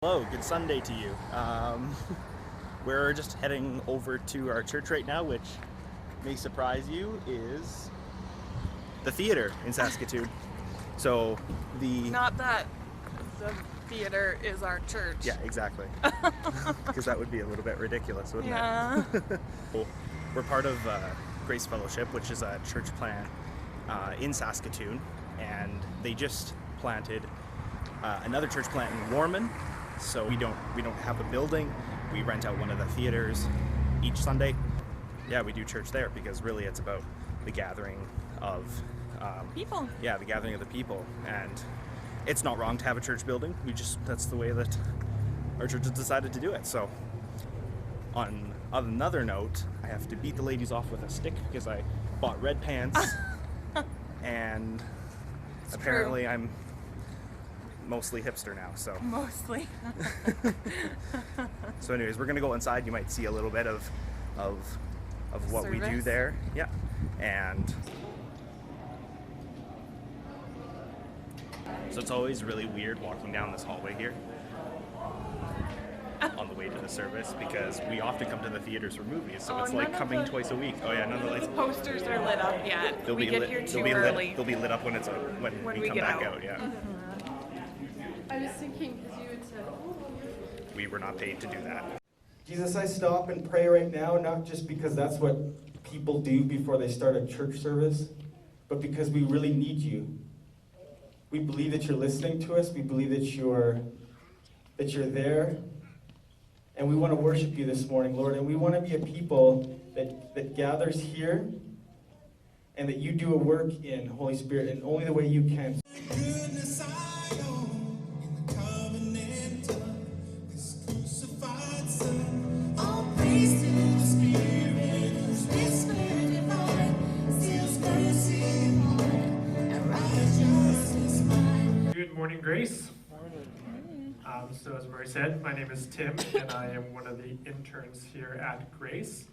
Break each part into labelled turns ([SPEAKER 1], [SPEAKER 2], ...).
[SPEAKER 1] Hello, good Sunday to you. We're just heading over to our church right now, which may surprise you, is the theater in Saskatoon. So
[SPEAKER 2] Not that the theater is our church.
[SPEAKER 1] Yeah, exactly. Because that would be a little bit ridiculous, wouldn't it? Well, we're part of Grace Fellowship, which is a church plant in Saskatoon, and they just planted another church plant in Warman. So we don't have a building. We rent out one of the theaters each Sunday. Yeah, we do church there because really it's about the gathering of
[SPEAKER 2] people.
[SPEAKER 1] Yeah, the gathering of the people, and it's not wrong to have a church building. That's the way that our church has decided to do it. So on another note, I have to beat the ladies off with a stick because I bought red pants and
[SPEAKER 2] It's
[SPEAKER 1] apparently
[SPEAKER 2] true.
[SPEAKER 1] I'm mostly hipster now, so.
[SPEAKER 2] Mostly.
[SPEAKER 1] So anyways, we're gonna go inside. You might see a little bit of what we do
[SPEAKER 2] Service.
[SPEAKER 1] there. Yeah. And so it's always really weird walking down this hallway here on the way to the service because we often come to the theaters for movies, so it's like coming twice a week. Oh yeah, none of the lights.
[SPEAKER 2] Posters are lit up yet. We get here too early.
[SPEAKER 1] They'll be lit up when when we come
[SPEAKER 2] get
[SPEAKER 1] back
[SPEAKER 2] out.
[SPEAKER 1] out. Yeah.
[SPEAKER 3] I was thinking, because you had said,
[SPEAKER 1] We were not paid to do that.
[SPEAKER 4] Jesus, I stop and pray right now, not just because that's what people do before they start a church service, but because we really need you. We believe that you're listening to us. We believe that you're there. And we want to worship you this morning, Lord. And we want to be a people that gathers here and that you do a work in, Holy Spirit, in only the way you can.
[SPEAKER 5] Good morning, Grace. So as Murray said, my name is Tim, and I am one of the interns here at Grace.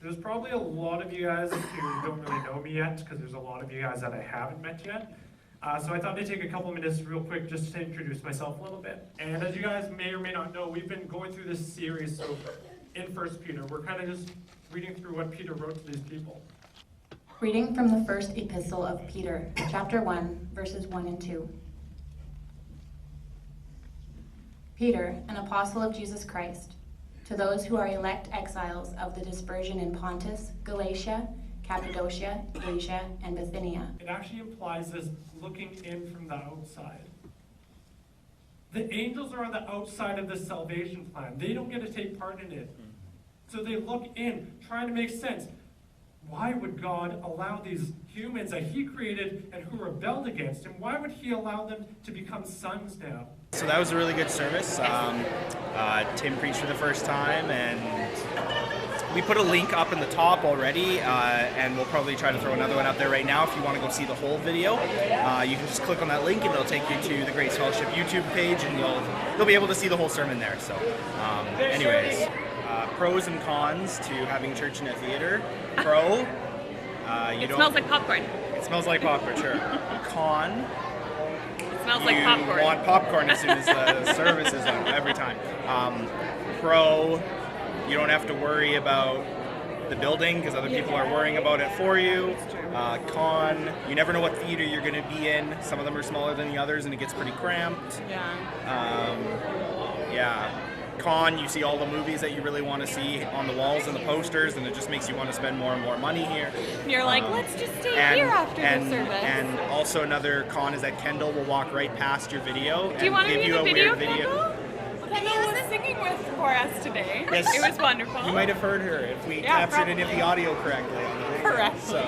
[SPEAKER 5] There's probably a lot of you guys who don't really know me yet, because there's a lot of you guys that I haven't met yet. So I thought I'd take a couple minutes real quick just to introduce myself a little bit. And as you guys may or may not know, we've been going through this series, so in 1 Peter, we're kind of just reading through what Peter wrote to these people.
[SPEAKER 6] Reading from the first epistle of Peter, chapter 1, verses 1 and 2. Peter, an apostle of Jesus Christ, to those who are elect exiles of the dispersion in Pontus, Galatia, Cappadocia, Asia, and Bithynia.
[SPEAKER 5] It actually implies this looking in from the outside. The angels are on the outside of this salvation plan. They don't get to take part in it. So they look in, trying to make sense. Why would God allow these humans that he created and who rebelled against him, why would he allow them to become sons now?
[SPEAKER 1] So that was a really good service. Tim preached for the first time, and we put a link up in the top already, and we'll probably try to throw another one up there right now if you want to go see the whole video. You can just click on that link and it'll take you to the Grace Fellowship YouTube page, and you'll be able to see the whole sermon there. So anyways, pros and cons to having church in a theater. Pro,
[SPEAKER 2] It smells like popcorn.
[SPEAKER 1] It smells like popcorn, sure. Con,
[SPEAKER 2] It smells like popcorn.
[SPEAKER 1] you want popcorn as soon as the service is on, every time. Pro, you don't have to worry about the building because other people are worrying about it for you. Con, you never know what theater you're going to be in. Some of them are smaller than the others and it gets pretty cramped.
[SPEAKER 2] Yeah.
[SPEAKER 1] Con, you see all the movies that you really want to see on the walls and the posters, and it just makes you want to spend more and more money here.
[SPEAKER 2] You're like, let's just stay here after the service.
[SPEAKER 1] And also another con is that Kendall will walk right past your video
[SPEAKER 2] Do you want
[SPEAKER 1] and
[SPEAKER 2] to
[SPEAKER 1] give
[SPEAKER 2] be
[SPEAKER 1] you
[SPEAKER 2] in
[SPEAKER 1] a
[SPEAKER 2] the video,
[SPEAKER 1] weird video.
[SPEAKER 2] Kendall was singing for us today.
[SPEAKER 1] Yes.
[SPEAKER 2] It was wonderful.
[SPEAKER 1] You might have heard her if we
[SPEAKER 2] Yeah,
[SPEAKER 1] captured any of
[SPEAKER 2] probably.
[SPEAKER 1] the audio correctly on the video.
[SPEAKER 2] Correctly.
[SPEAKER 1] So.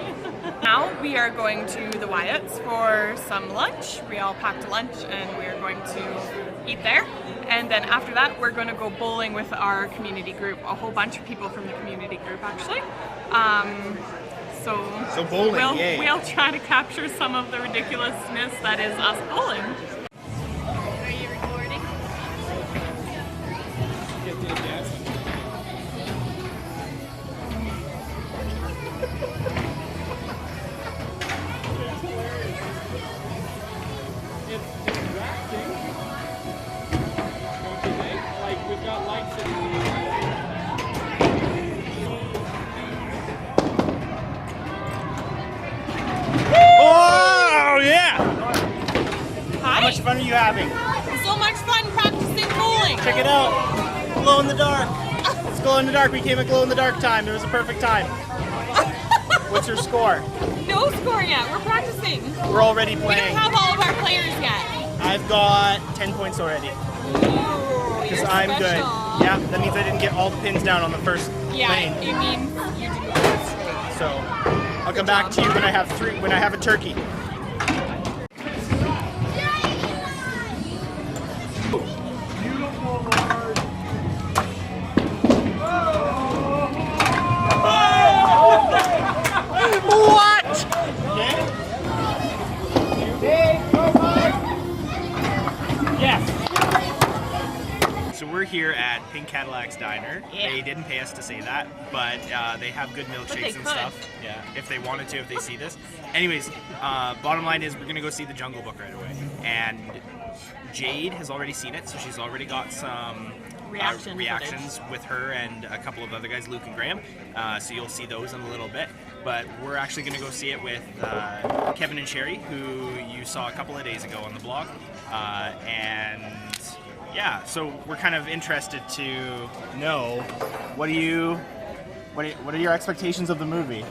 [SPEAKER 2] Now we are going to the Wyatts for some lunch. We all packed a lunch and we are going to eat there. And then after that, we're going to go bowling with our community group. A whole bunch of people from the community group, actually.
[SPEAKER 1] So bowling, yay.
[SPEAKER 2] We'll try to capture some of the ridiculousness that is us bowling. Are you recording?
[SPEAKER 1] Hannah!
[SPEAKER 2] Hi.
[SPEAKER 1] How much fun are you having?
[SPEAKER 2] So much fun practicing bowling.
[SPEAKER 1] Check it out. Glow in the dark. It's glow in the dark. We came at glow in the dark time. It was a perfect time. What's your score?
[SPEAKER 2] No score yet. We're practicing.
[SPEAKER 1] We're already
[SPEAKER 2] We
[SPEAKER 1] playing.
[SPEAKER 2] don't have all of our players yet.
[SPEAKER 1] I've got 10 points already. Because I'm good. Yeah, that means I didn't get all the pins down on the first
[SPEAKER 2] Yeah,
[SPEAKER 1] lane.
[SPEAKER 2] it means you didn't do it straight.
[SPEAKER 1] So I'll come back to you when I have a turkey. What? Yes. So we're here at Pink Cadillac's Diner.
[SPEAKER 2] Yeah.
[SPEAKER 1] They didn't pay us to say that, but they have good milkshakes and
[SPEAKER 2] could.
[SPEAKER 1] stuff. Yeah, if they wanted to, if they see this. Anyways, bottom line is we're gonna go see The Jungle Book right away. And Jade has already seen it, so she's already got some reactions with her and a couple of other guys, Luke and Graham. So you'll see those in a little bit. But we're actually going to go see it with Kevin and Sherry, who you saw a couple of days ago on the blog. And yeah, so we're kind of interested to know what are your expectations of the movie?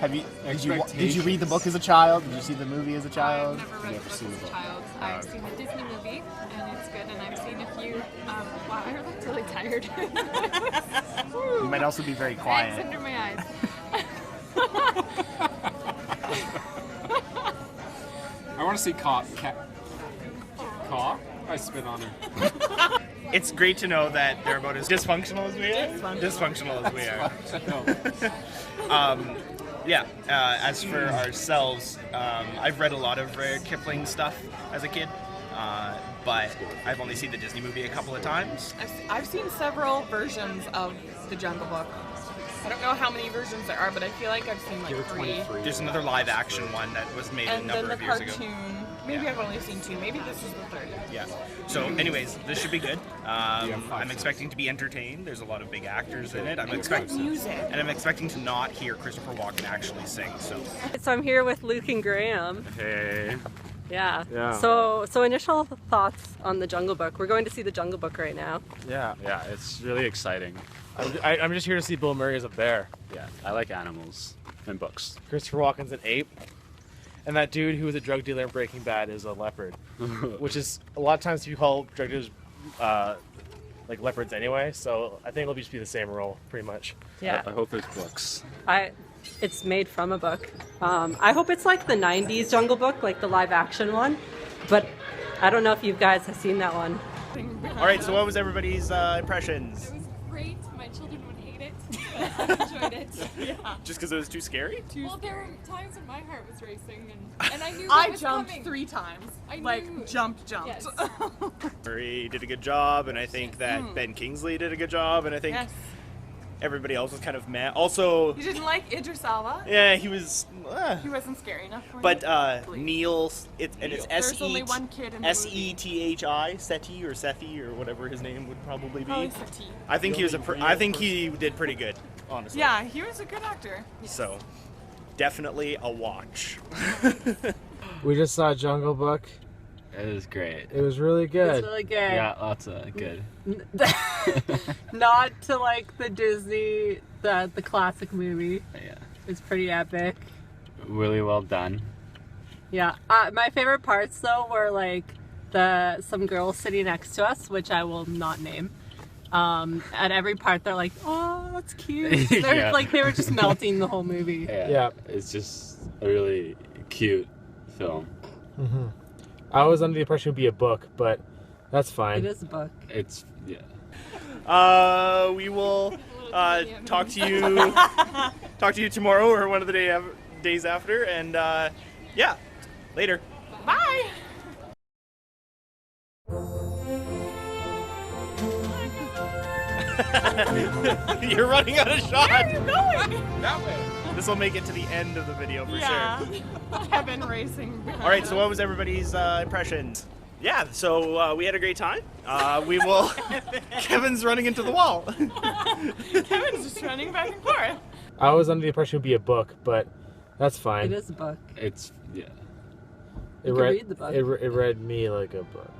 [SPEAKER 1] Did you read the book as a child? Did you see the movie as a child?
[SPEAKER 7] I've never read the book as a child. I've seen the Disney movie, and it's good, and I've seen a few. Wow, I look really tired.
[SPEAKER 1] You might also be very
[SPEAKER 7] Bags
[SPEAKER 1] quiet.
[SPEAKER 7] under my eyes.
[SPEAKER 8] I want to see Caw. I spit on her.
[SPEAKER 1] It's great to know that they're about as dysfunctional as we are. Dysfunctional as we are. Yeah, as for ourselves, I've read a lot of Kipling stuff as a kid, but I've only seen the Disney movie a couple of times.
[SPEAKER 2] I've seen several versions of The Jungle Book. I don't know how many versions there are, but I feel like I've seen like 3.
[SPEAKER 1] There's another live action one that was made a
[SPEAKER 2] And then
[SPEAKER 1] number
[SPEAKER 2] the
[SPEAKER 1] of years
[SPEAKER 2] cartoon.
[SPEAKER 1] ago.
[SPEAKER 2] Maybe
[SPEAKER 1] Yeah.
[SPEAKER 2] I've only seen 2. Maybe this is the 3rd.
[SPEAKER 1] Yeah. So anyways, this should be good. I'm expecting to be entertained. There's a lot of big actors in it. I'm expecting to not hear Christopher Walken actually sing. So
[SPEAKER 9] I'm here with Luke and Graham.
[SPEAKER 8] Hey.
[SPEAKER 9] Yeah.
[SPEAKER 8] Yeah.
[SPEAKER 9] So initial thoughts on The Jungle Book. We're going to see The Jungle Book right now.
[SPEAKER 8] Yeah, it's really exciting.
[SPEAKER 10] I'm just here to see Bill Murray as a bear.
[SPEAKER 8] Yeah, I like animals and books.
[SPEAKER 10] Christopher Walken's an ape. And that dude who was a drug dealer in Breaking Bad is a leopard. Which is, a lot of times you call drug dealers like leopards anyway, so I think it'll just be the same role, pretty much.
[SPEAKER 9] Yeah.
[SPEAKER 8] I hope there's books.
[SPEAKER 9] It's made from a book. I hope it's like the 90s Jungle Book, like the live action one. But I don't know if you guys have seen that one.
[SPEAKER 1] all right. So what was everybody's impressions?
[SPEAKER 7] It was great. My children would hate it, but I enjoyed it.
[SPEAKER 1] Just because it was too scary?
[SPEAKER 7] Well, there were times when my heart was racing, and I knew
[SPEAKER 2] I
[SPEAKER 7] what was
[SPEAKER 2] jumped
[SPEAKER 7] coming.
[SPEAKER 2] 3 times.
[SPEAKER 7] I knew-
[SPEAKER 2] Like, jumped.
[SPEAKER 7] Yes.
[SPEAKER 1] Murray did a good job, and I think that Ben Kingsley did a good job, and I think
[SPEAKER 2] Yes.
[SPEAKER 1] everybody else was kind of meh. Also,
[SPEAKER 2] You didn't like Idris Elba?
[SPEAKER 1] yeah, he was.
[SPEAKER 2] He wasn't scary enough for you?
[SPEAKER 1] But Neil, it's
[SPEAKER 2] There's only one kid in the movie.
[SPEAKER 1] Sethi, Seti or Sethi or whatever his name would probably be.
[SPEAKER 2] Probably Sati.
[SPEAKER 1] I think he was I think he did pretty good, honestly.
[SPEAKER 2] Yeah, he was a good actor.
[SPEAKER 1] So, definitely a watch.
[SPEAKER 10] We just saw Jungle Book.
[SPEAKER 8] It is great.
[SPEAKER 10] It was really good.
[SPEAKER 9] It's really good.
[SPEAKER 8] Yeah, lots of good.
[SPEAKER 9] Not to like the Disney, the classic movie.
[SPEAKER 8] Yeah,
[SPEAKER 9] It's pretty epic.
[SPEAKER 8] really well done.
[SPEAKER 9] Yeah. My favorite parts though were like some girls sitting next to us, which I will not name. At every part they're like, oh, that's cute. They're
[SPEAKER 8] Yeah.
[SPEAKER 9] like they were just melting the whole movie.
[SPEAKER 10] Yeah.
[SPEAKER 8] It's just a really cute film.
[SPEAKER 10] I was under the impression it would be a book, but that's fine.
[SPEAKER 9] It is a book.
[SPEAKER 8] It's, yeah.
[SPEAKER 1] We will talk to you tomorrow or one of the days after, and yeah, later.
[SPEAKER 2] Bye!
[SPEAKER 1] You're running out of shot.
[SPEAKER 2] Where are you going?
[SPEAKER 1] That way. This will make it to the end of the video for sure.
[SPEAKER 2] Kevin racing behind
[SPEAKER 1] All right, so
[SPEAKER 2] us.
[SPEAKER 1] what was everybody's impressions? Yeah, so we had a great time. We will. Kevin's running into the wall.
[SPEAKER 2] Kevin's just running back and forth.
[SPEAKER 10] I was under the impression it would be a book, but That's fine.
[SPEAKER 9] It is a book.
[SPEAKER 8] It's yeah.
[SPEAKER 10] It
[SPEAKER 9] You can read the book.
[SPEAKER 10] It read me like a book.